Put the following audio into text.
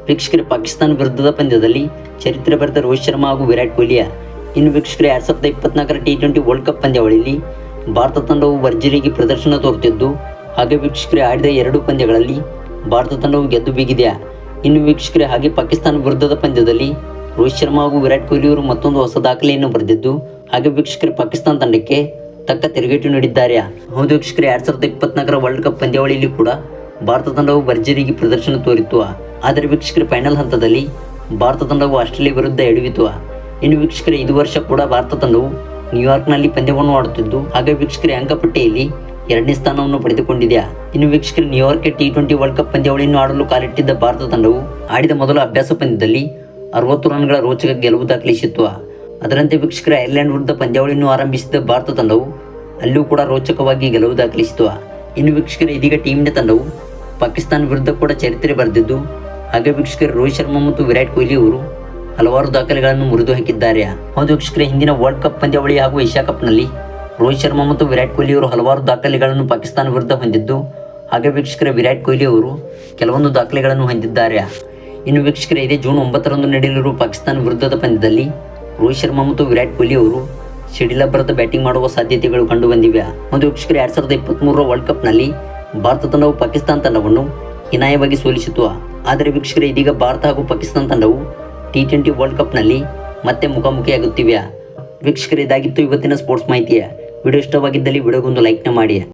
ವೀಕ್ಷಕರೇ, ಪಾಕಿಸ್ತಾನ ವಿರುದ್ಧದ ಪಂದ್ಯದಲ್ಲಿ ಚರಿತ್ರೆ ಬರೆದ ರೋಹಿತ್ ಶರ್ಮಾ ಹಾಗೂ ವಿರಾಟ್ ಕೊಹ್ಲಿಯ ಇನ್ನು ವೀಕ್ಷಕರೇ 2024ರ T20 ವರ್ಲ್ಡ್ ಕಪ್ ಪಂದ್ಯಾವಳಿಯಲ್ಲಿ ಭಾರತ ತಂಡವು ಭರ್ಜರಿಯಾಗಿ ಪ್ರದರ್ಶನ ತೋರುತ್ತಿದ್ದು, ಹಾಗೆ ವೀಕ್ಷಕರೇ ಆಡಿದ 2 ಪಂದ್ಯಗಳಲ್ಲಿ ಭಾರತ ತಂಡವು ಗೆದ್ದು ಬೀಗಿದೆಯಾ. ಇನ್ನು ವೀಕ್ಷಕರೇ, ಹಾಗೆ ಪಾಕಿಸ್ತಾನ ವಿರುದ್ಧದ ಪಂದ್ಯದಲ್ಲಿ ರೋಹಿತ್ ಶರ್ಮಾ ಹಾಗೂ ವಿರಾಟ್ ಕೊಹ್ಲಿ ಅವರು ಮತ್ತೊಂದು ಹೊಸ ದಾಖಲೆಯನ್ನು ಬರೆದಿದ್ದು, ಹಾಗೆ ವೀಕ್ಷಕರೇ ಪಾಕಿಸ್ತಾನ ತಂಡಕ್ಕೆ ತಕ್ಕ ತಿರುಗೇಟು ನೀಡಿದ್ದಾರೆ. ಹೌದು ವೀಕ್ಷಕರೇ, 2024ರ ವರ್ಲ್ಡ್ ಕಪ್ ಪಂದ್ಯಾವಳಿಯಲ್ಲಿ ಕೂಡ ಭಾರತ ತಂಡವು ಭರ್ಜರಿಯಾಗಿ ಪ್ರದರ್ಶನ ತೋರಿತ್ತು. ಆದರೆ ವೀಕ್ಷಕರೇ ಫೈನಲ್ ಹಂತದಲ್ಲಿ ಭಾರತ ತಂಡವು ಆಸ್ಟ್ರೇಲಿಯಾ ವಿರುದ್ಧ ಎಡವಿತು. ಇನ್ನು ವೀಕ್ಷಕರೇ ಇದು ವರ್ಷ ಕೂಡ ಭಾರತ ತಂಡವು ನ್ಯೂಯಾರ್ಕ್ನಲ್ಲಿ ಪಂದ್ಯವನ್ನು ಆಡುತ್ತಿದ್ದು, ಹಾಗೆ ವೀಕ್ಷಕರೇ ಅಂಕಪಟ್ಟಿಯಲ್ಲಿ 2ನೇ ಸ್ಥಾನವನ್ನು ಪಡೆದುಕೊಂಡಿದೆ. ಇನ್ನು ವೀಕ್ಷಕರೇ ನ್ಯೂಯಾರ್ಕ್ T20 ವರ್ಲ್ಡ್ ಕಪ್ ಪಂದ್ಯಾವಳಿಯನ್ನು ಆಡಲು ಕಾಲಿಟ್ಟಿದ್ದ ಭಾರತ ತಂಡವು ಆಡಿದ ಮೊದಲ ಅಭ್ಯಾಸ ಪಂದ್ಯದಲ್ಲಿ 60 ರನ್ಗಳ ರೋಚಕ ಗೆಲುವು ದಾಖಲಿಸಿತ್ತು. ಅದರಂತೆ ವೀಕ್ಷಕರೇ ಐರ್ಲೆಂಡ್ ವಿರುದ್ಧ ಪಂದ್ಯಾವಳಿಯನ್ನು ಆರಂಭಿಸಿದ ಭಾರತ ತಂಡವು ಅಲ್ಲೂ ಕೂಡ ರೋಚಕವಾಗಿ ಗೆಲುವು ದಾಖಲಿಸಿತು. ಇನ್ನು ವೀಕ್ಷಕರೇ ಇದೀಗ ಟೀಮ್ ಇಂಡಿಯಾ ತಂಡವು ಪಾಕಿಸ್ತಾನ ವಿರುದ್ಧ ಕೂಡ ಚರಿತ್ರೆ ಬರೆದಿದ್ದು, ಹಾಗೆ ವೀಕ್ಷಕರೇ ರೋಹಿತ್ ಶರ್ಮಾ ಮತ್ತು ವಿರಾಟ್ ಕೊಹ್ಲಿ ಅವರು ಹಲವಾರು ದಾಖಲೆಗಳನ್ನು ಮುರಿದು ಹಾಕಿದ್ದಾರೆ. ಹೌದು ವೀಕ್ಷಕರೇ, ಹಿಂದಿನ ವರ್ಲ್ಡ್ ಕಪ್ ಪಂದ್ಯಾವಳಿ ಹಾಗೂ ಏಷ್ಯಾ ಕಪ್ನಲ್ಲಿ ರೋಹಿತ್ ಶರ್ಮಾ ಮತ್ತು ವಿರಾಟ್ ಕೊಹ್ಲಿ ಅವರು ಹಲವಾರು ದಾಖಲೆಗಳನ್ನು ಪಾಕಿಸ್ತಾನ ವಿರುದ್ಧ ಹೊಂದಿದ್ದು, ಹಾಗೆ ವೀಕ್ಷಕರೇ ವಿರಾಟ್ ಕೊಹ್ಲಿ ಅವರು ಕೆಲವೊಂದು ದಾಖಲೆಗಳನ್ನು ಹೊಂದಿದ್ದಾರೆ. ಇನ್ನು ವೀಕ್ಷಕರೇ ಇದೇ ಜೂನ್ 9ರಂದು ನಡೆಯಲಿರುವ ಪಾಕಿಸ್ತಾನ ವಿರುದ್ಧದ ಪಂದ್ಯದಲ್ಲಿ ರೋಹಿತ್ ಶರ್ಮಾ ಮತ್ತು ವಿರಾಟ್ ಕೊಹ್ಲಿ ಅವರು ಸಿಡಿಲಬ್ಬರದ ಬ್ಯಾಟಿಂಗ್ ಮಾಡುವ ಸಾಧ್ಯತೆಗಳು ಕಂಡು ಬಂದಿವೆ. ಒಂದು ವೀಕ್ಷಕರೇ 2023ರ ವರ್ಲ್ಡ್ ಕಪ್ನಲ್ಲಿ ಭಾರತ ತಂಡವು ಪಾಕಿಸ್ತಾನ ತಂಡವನ್ನು ಹೀನಾಯವಾಗಿ ಸೋಲಿಸಿತು. ಆದರೆ ವೀಕ್ಷಕರೇ ಇದೀಗ ಭಾರತ ಹಾಗೂ ಪಾಕಿಸ್ತಾನ ತಂಡವು T20 ವರ್ಲ್ಡ್ ಕಪ್ನಲ್ಲಿ ಮತ್ತೆ ಮುಖಾಮುಖಿಯಾಗುತ್ತಿವೆ. ವೀಕ್ಷಕರೇ ಇದಾಗಿತ್ತು ಇವತ್ತಿನ ಸ್ಪೋರ್ಟ್ಸ್ ಮಾಹಿತಿಯ ವಿಡಿಯೋ. ಇಷ್ಟವಾಗಿದ್ದಲ್ಲಿ ವಿಡಿಯೋಗೊಂದು ಲೈಕ್ನ ಮಾಡಿ.